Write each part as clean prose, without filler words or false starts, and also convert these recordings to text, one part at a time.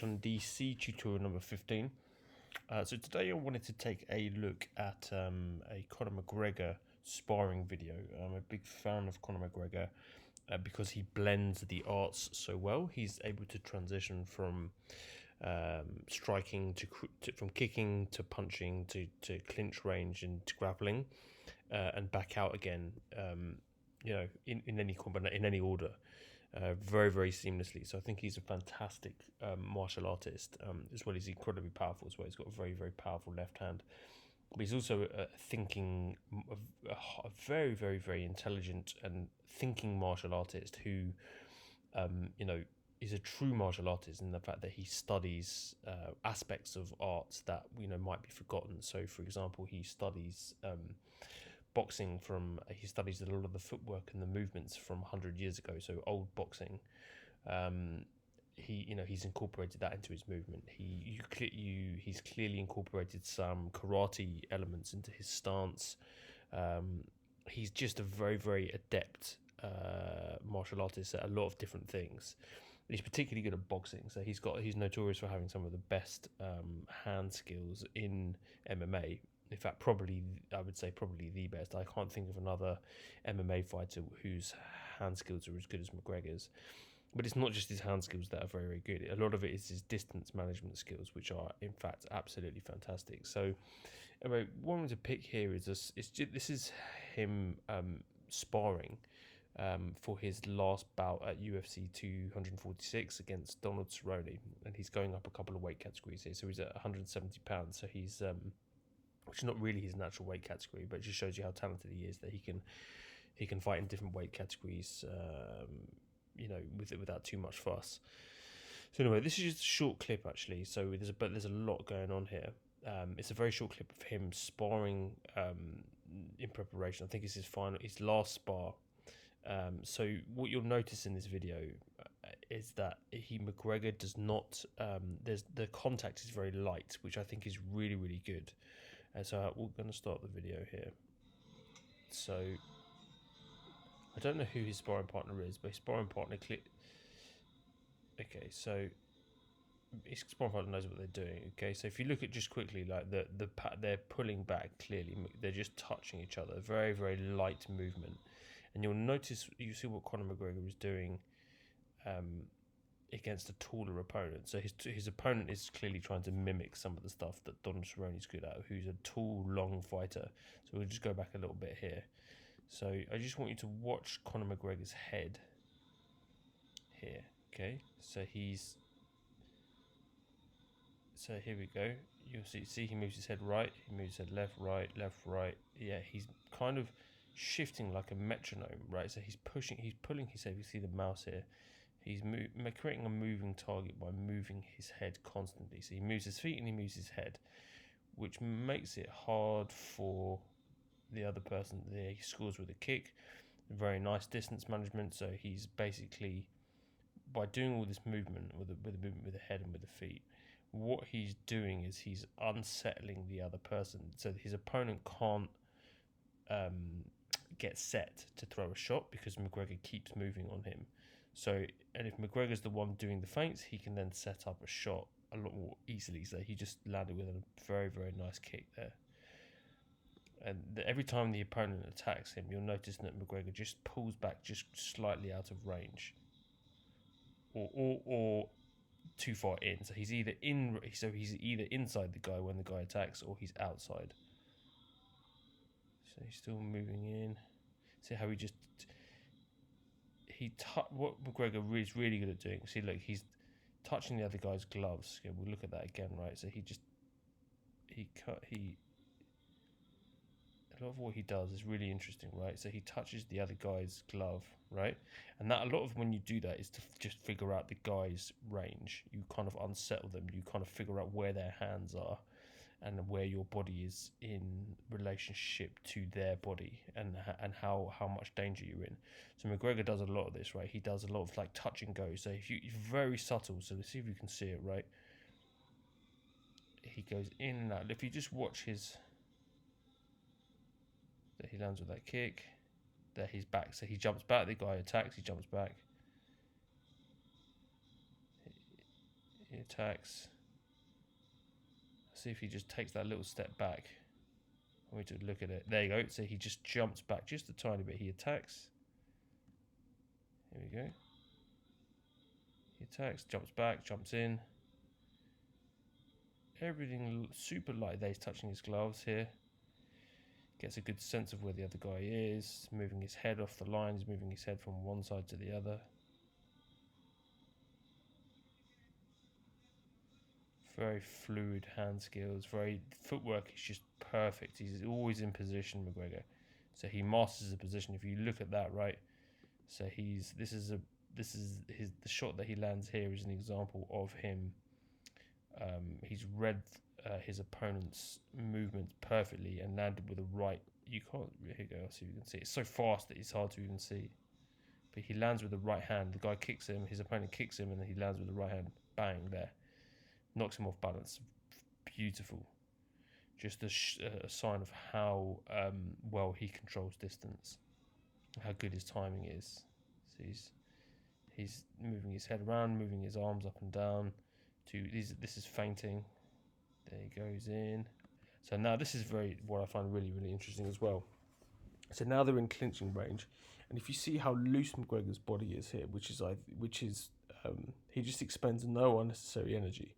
On DC tutorial number 15. So today I wanted to take a look at a Conor McGregor sparring video. I'm a big fan of Conor McGregor because he blends the arts so well. He's able to transition from striking from kicking to punching to clinch range and to grappling and back out again. In any order. Very, very seamlessly. So I think he's a fantastic martial artist, as well as incredibly powerful as well. He's got a very, very powerful left hand. But he's also a very, very, very intelligent and thinking martial artist who, is a true martial artist in the fact that he studies aspects of arts that, might be forgotten. So, for example, he studies boxing he studies a lot of the footwork and the movements from 100 years ago, so old boxing. He's incorporated that into his movement. He's clearly incorporated some karate elements into his stance. He's just a very, very adept martial artist at a lot of different things. He's particularly good at boxing, so he's notorious for having some of the best hand skills in MMA. In fact, I would say probably the best. I can't think of another MMA fighter whose hand skills are as good as McGregor's. But it's not just his hand skills that are very, very good. A lot of it is his distance management skills, which are, in fact, absolutely fantastic. So, anyway, what I want to pick here is this is him sparring for his last bout at UFC 246 against Donald Cerrone. And he's going up a couple of weight categories here. So he's at 170 pounds. So he's which is not really his natural weight category, but it just shows you how talented he is, that he can fight in different weight categories, without too much fuss. So anyway, this is just a short clip actually. So there's a lot going on here. It's a very short clip of him sparring in preparation. I think it's his last spar. So what you'll notice in this video is that McGregor does not. The contact is very light, which I think is really, really good. And so we're going to start the video here. So I don't know who his sparring partner is, but his sparring partner Okay, so his sparring partner knows what they're doing. Okay, so if you look at just quickly, like they're pulling back clearly. They're just touching each other. Very, very light movement, and you see what Conor McGregor is doing against a taller opponent. So his opponent is clearly trying to mimic some of the stuff that Donald Cerrone is good at, who's a tall, long fighter. So we'll just go back a little bit here. So I just want you to watch Conor McGregor's head here. Okay, so here we go. You'll see he moves his head right, he moves his head left, right. Yeah, he's kind of shifting like a metronome, right? So he's pulling his head. You see the mouse here. He's creating a moving target by moving his head constantly. So he moves his feet and he moves his head, which makes it hard for the other person. There, he scores with a kick. Very nice distance management. So he's basically, by doing all this movement with the movement with the head and with the feet, what he's doing is he's unsettling the other person. So his opponent can't get set to throw a shot because McGregor keeps moving on him. So, and if McGregor's the one doing the feints, he can then set up a shot a lot more easily. So he just landed with a very, very nice kick there. And every time the opponent attacks him, you'll notice that McGregor just pulls back just slightly out of range, or too far in. So he's either inside the guy when the guy attacks, or he's outside. So he's still moving in. See how what McGregor is really good at doing. See, look, he's touching the other guy's gloves. Okay, we'll look at that again, right? So a lot of what he does is really interesting, right? So he touches the other guy's glove, right? And that a lot of when you do that is to just figure out the guy's range. You kind of unsettle them. You kind of figure out where their hands are and where your body is in relationship to their body, and how much danger you're in. So McGregor does a lot of this, right? He does a lot of like touch and go. So it's very subtle. So let's see if you can see it, right? He goes in and out. If you just watch he lands with that kick. There, he's back. So he jumps back. The guy attacks. He jumps back. He attacks. See if he just takes that little step back. I want you to look at it. There you go. So he just jumps back just a tiny bit. He attacks. Here we go. He attacks, jumps back, jumps in. Everything super light there. He's touching his gloves here. Gets a good sense of where the other guy is. Moving his head off the line. He's moving his head from one side to the other. Very fluid hand skills. Very footwork is just perfect. He's always in position, McGregor. So he masters the position. If you look at that, right. So the shot that he lands here is an example of him. He's read his opponent's movement perfectly and landed with a right. You can't. Here you go. I'll see if you can see. It's so fast that it's hard to even see. But he lands with the right hand. The guy kicks him. His opponent kicks him, and then he lands with the right hand. Bang there, knocks him off balance. Beautiful. Just a sign of how well he controls distance, how good his timing is. So he's moving his head around, moving his arms up and down. This is feinting. There he goes in. So now this is what I find really, really interesting as well. So now they're in clinching range, and if you see how loose McGregor's body is here, which is he just expends no unnecessary energy,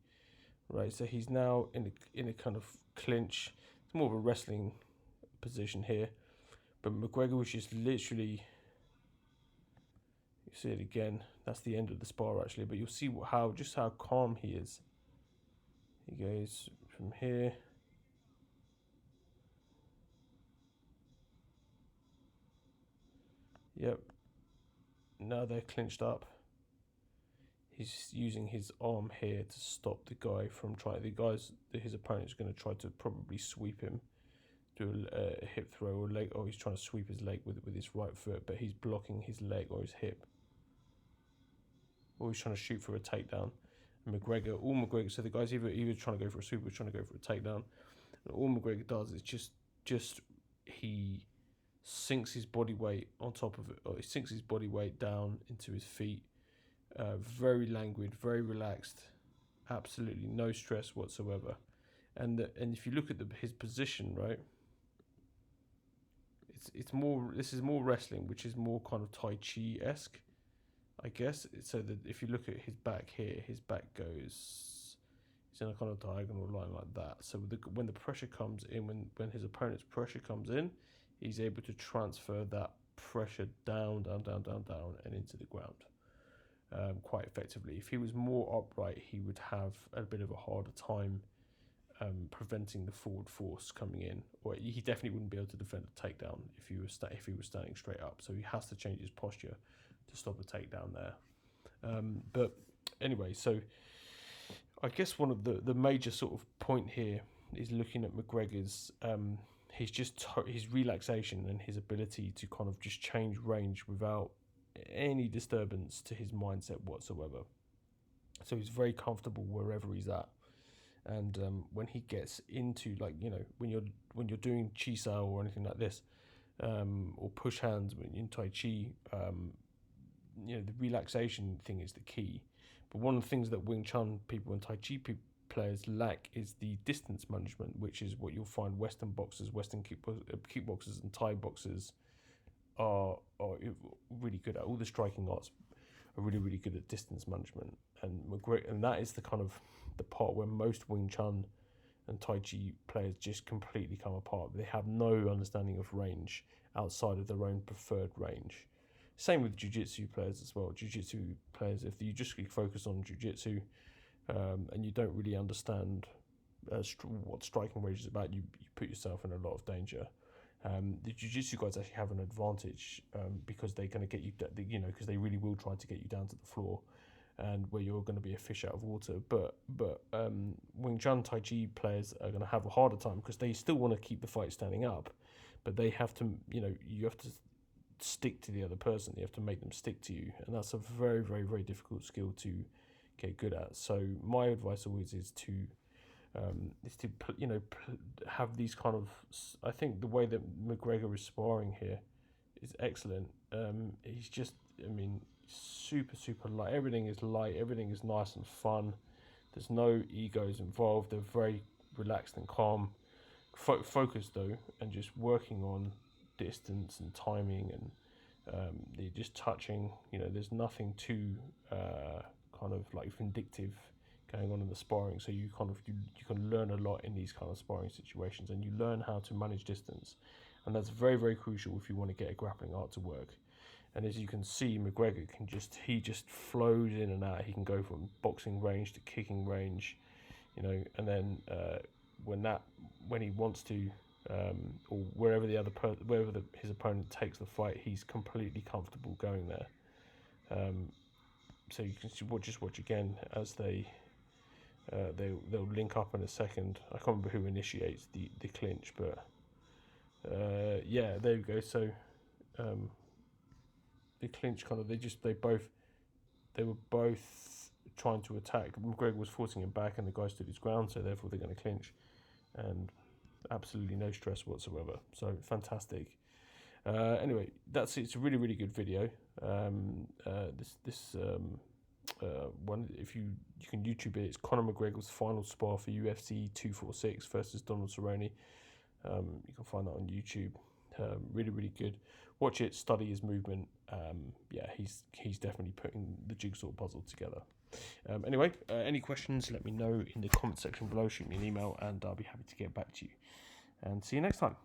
right? So he's now in a kind of clinch. It's more of a wrestling position here, but McGregor was just literally. You see it again. That's the end of the spar actually, but you'll see how calm he is. He goes from here. Yep. Now they're clinched up. He's using his arm here to stop the guy from trying. His opponent's going to try to probably sweep him, do a hip throw or leg, or he's trying to sweep his leg with his right foot, but he's blocking his leg or his hip. Or he's trying to shoot for a takedown. And McGregor, so the guy's either trying to go for a sweep or trying to go for a takedown. And all McGregor does is just he sinks his body weight on top of it, or he sinks his body weight down into his feet. Very languid, very relaxed, absolutely no stress whatsoever. And if you look at his position, right, it's more. This is more wrestling, which is more kind of Tai Chi-esque, I guess. So that if you look at his back here, his back goes. It's in a kind of diagonal line like that. So when the pressure comes in, when his opponent's pressure comes in, he's able to transfer that pressure down, and into the ground quite effectively. If he was more upright, he would have a bit of a harder time preventing the forward force coming in, or he definitely wouldn't be able to defend a takedown if he was standing straight up. So he has to change his posture to stop a takedown there. But anyway, so I guess one of the major sort of point here is looking at McGregor's his relaxation and his ability to kind of just change range without any disturbance to his mindset whatsoever. So he's very comfortable wherever he's at. And when he gets into, like, when you're doing Chi Sao or anything like this, or push hands in Tai Chi, the relaxation thing is the key. But one of the things that Wing Chun people and Tai Chi players lack is the distance management, which is what you'll find Western boxers, Western kickboxers and Thai boxers are really good at. All the striking arts are really, really good at distance management. And that is the kind of the part where most Wing Chun and Tai Chi players just completely come apart. They have no understanding of range outside of their own preferred range. Same with Jiu-Jitsu players as well. Jiu-Jitsu players, if you just focus on Jiu-Jitsu and you don't really understand what striking range is about, you put yourself in a lot of danger. The Jiu-Jitsu guys actually have an advantage because they're going to get you, because they really will try to get you down to the floor, and where you're going to be a fish out of water. But Wing Chun Tai Chi players are going to have a harder time because they still want to keep the fight standing up, but they have to, you have to stick to the other person. You have to make them stick to you, and that's a very, very, very difficult skill to get good at. So my advice always is to have these kind of. I think the way that McGregor is sparring here is excellent. He's just, super, super light. Everything is light. Everything is nice and fun. There's no egos involved. They're very relaxed and calm, focused though, and just working on distance and timing, and they're just touching. There's nothing too kind of like vindictive going on in the sparring. So you can learn a lot in these kind of sparring situations, and you learn how to manage distance, and that's very, very crucial if you want to get a grappling art to work. And as you can see, McGregor he just flows in and out. He can go from boxing range to kicking range, and then when he wants to, or wherever his opponent takes the fight, he's completely comfortable going there. So you can just watch again as they'll link up in a second. I can't remember who initiates the clinch, but yeah, there you go. So the clinch they were both trying to attack. McGregor was forcing him back, and the guy stood his ground, so therefore they're going to clinch, and absolutely no stress whatsoever. So fantastic. Anyway, that's it. It's a really, really good video. This one, if you can YouTube it, it's Conor McGregor's final spar for UFC 246 versus Donald Cerrone. You can find that on YouTube. Really, really good. Watch it, study his movement. Yeah, he's definitely putting the jigsaw puzzle together. Anyway, any questions, let me know in the comment section below. Shoot me an email, and I'll be happy to get back to you. And see you next time.